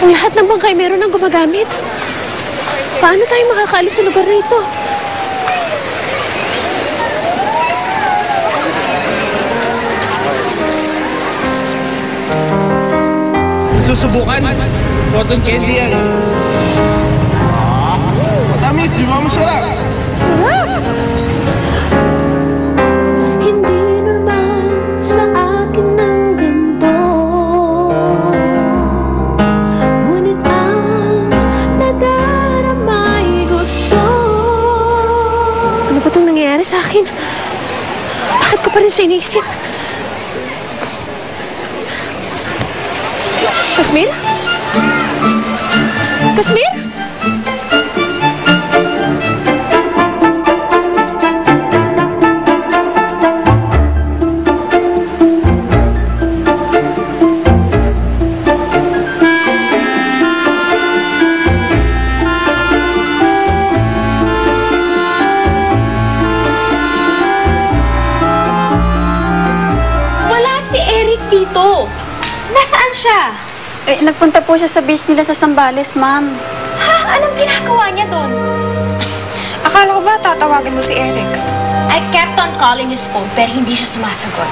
Kung lahat ng bangkay meron ng gumagamit, paano tayo makakaalis sa lugar na ito? Susubukan? Cotton candy yan. Matamis, di ba masarap? Sarap! Hindi naman sa akin ng ganito, ngunit ang nadaramay gusto. Ano ba itong nangyayari sa akin? Bakit ko pa rin siya iniisip? Kasmir? Kasmir? Wala si Eric dito. Nasaan siya? Nagpunta po siya sa beach nila sa Zambales, ma'am. Ha? Anong ginagawa niya doon? Akala ko ba tatawagan mo si Eric? I kept on calling his phone pero hindi siya sumasagot.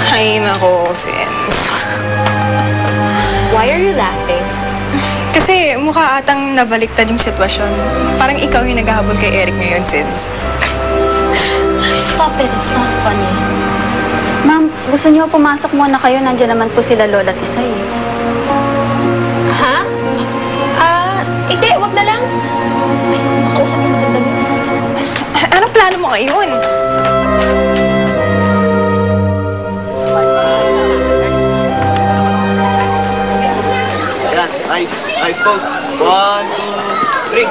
Ay, nako, Sens. Why are you laughing? Kasi mukha atang nabaliktad yung sitwasyon. Parang ikaw yung naghahabol kay Eric ngayon, Sens. Stop it. It's not funny. Ma'am, gusto niyo pumasok muna kayo? Nandiyan naman po sila Lola at Isay. Ha? Hindi. Wag na lang. Ay, makausap yung maganda yun. Anong plano mo ngayon? Ayan, nice. Nice pose. 1, 2, 3.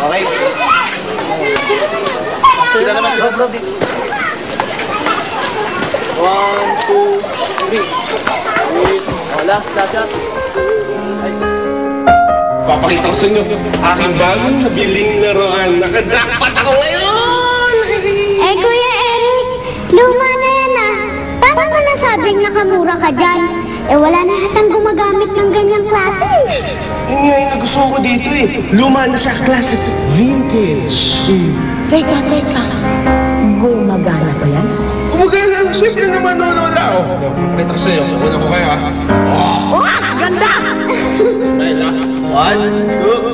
Okay. Sila naman si Bob dito. 1, 2, 3. Wait. Oh, last shot. Papakita ko sa inyo, aking bagong nabiling laruan. Naka-jackpot ako ngayon! Kuya Eric, luma na yan ah. Paano mo nasabing nakamura ka dyan? Wala na hatang gumagamit ng ganyang klase. Yun nga yung nagustuhan ko dito eh. Luma na siya, classic. Vintage. Teka. Gumagana ba yan? Kumagana, siyempre naman no, Lola. Pakita ko sa'yo, kukunan ko kayo ha. Ganda! Smile ha. 1, 2.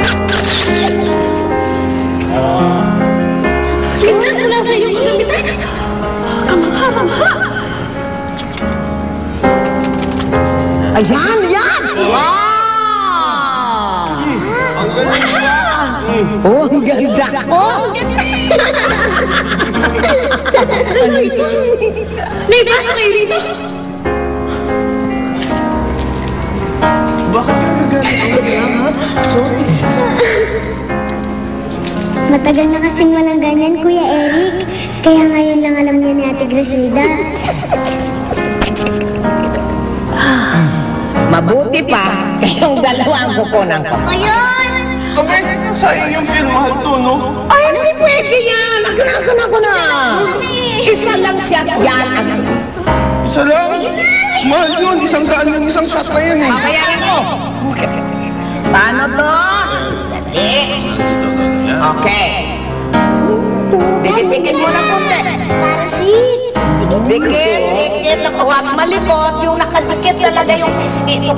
Tingnan mo lang sa iyong kagamitan. Kamangha-mangha. Ayan! Wow! Ang ganda. Oh, ang ganda ko! Ano ito? Naibasa kayo dito? Bakit ka nagagalit ha? Sorry. Matagal na kasing walang ganyan, Kuya Eric. Kaya ngayon lang alam niya ni Ate Griselda. Mabuti pa, kayong dalawa ang kukunan ko. Ayun! Kapag sayang yung filmhan to, no? Ay, hindi pwede yan! Nagkanakan ko na! Isa lang shot yan. Isa lang. Mahal yun. 100 lang isang shot na yan eh. Kaya mo! Paano to? Okay. Dikit-dikit mo ng konti. Para sweet. Dikit lang. Huwag malikot. Yung nakadikit talaga yung pisngi.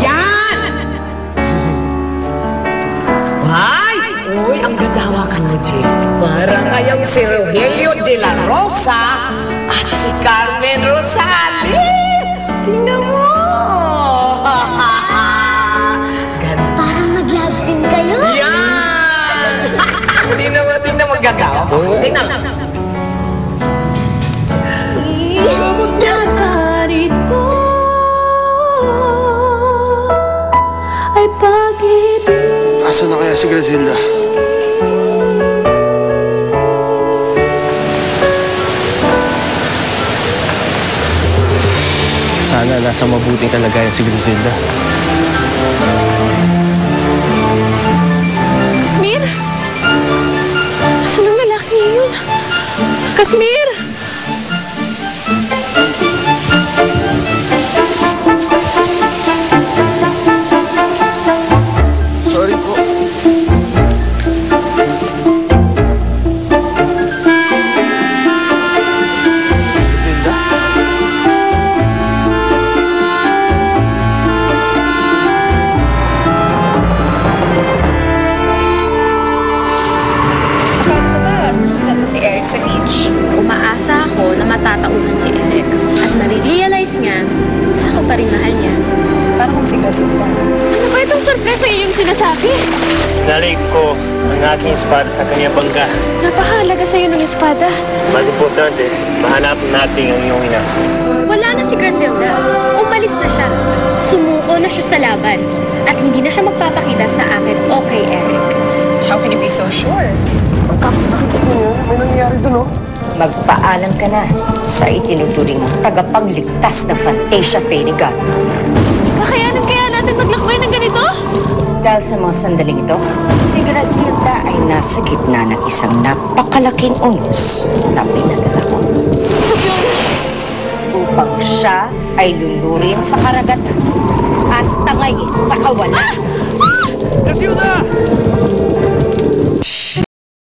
Yan! Ay! Uy, ang ganda hawakan mo, Jake. Parang kayang si Rogelio de la Rosa at si Carmen Rosales. Tingnan mo! Ganda. Parang mag-love team kayo. Yan! Tingnan mo, ganda. Tingnan mo. Iabot na parito ay pag-ibig. Asan na kaya si Griselda? Sana nasa mabuting kalagayan si Griselda. Kasmir? Asan ang lalaki yun? Kasmir! sa beach. Umaasa ako na matatauhan si Eric at marirealize niya na ako pa rin mahal niya. Parang kung sigasinta. Ano ba itong sorpresa iyong sinasabi? Nalik ko ang aking espada sa kanyang bangka. Napahalaga sa'yo ng espada. Mas importante, mahanap natin ang iyong ina. Wala na si Grazilda. Umalis na siya. Sumuko na siya sa laban. At hindi na siya magpapakita sa akin o kay Eric. How can you be so sure? May nangyayari doon, oh. Magpaalam ka na sa itinuturing mong tagapagligtas ng Fantasia Fairy Godmother. Kakayanan kaya natin maglakbay ng ganito? Dahil sa mga sandaling ito, si Grazilda ay nasa gitna ng isang napakalaking unos na pinadala ko. Upang siya ay lulurin sa karagatan at tangayin sa kawalan. Grazilda!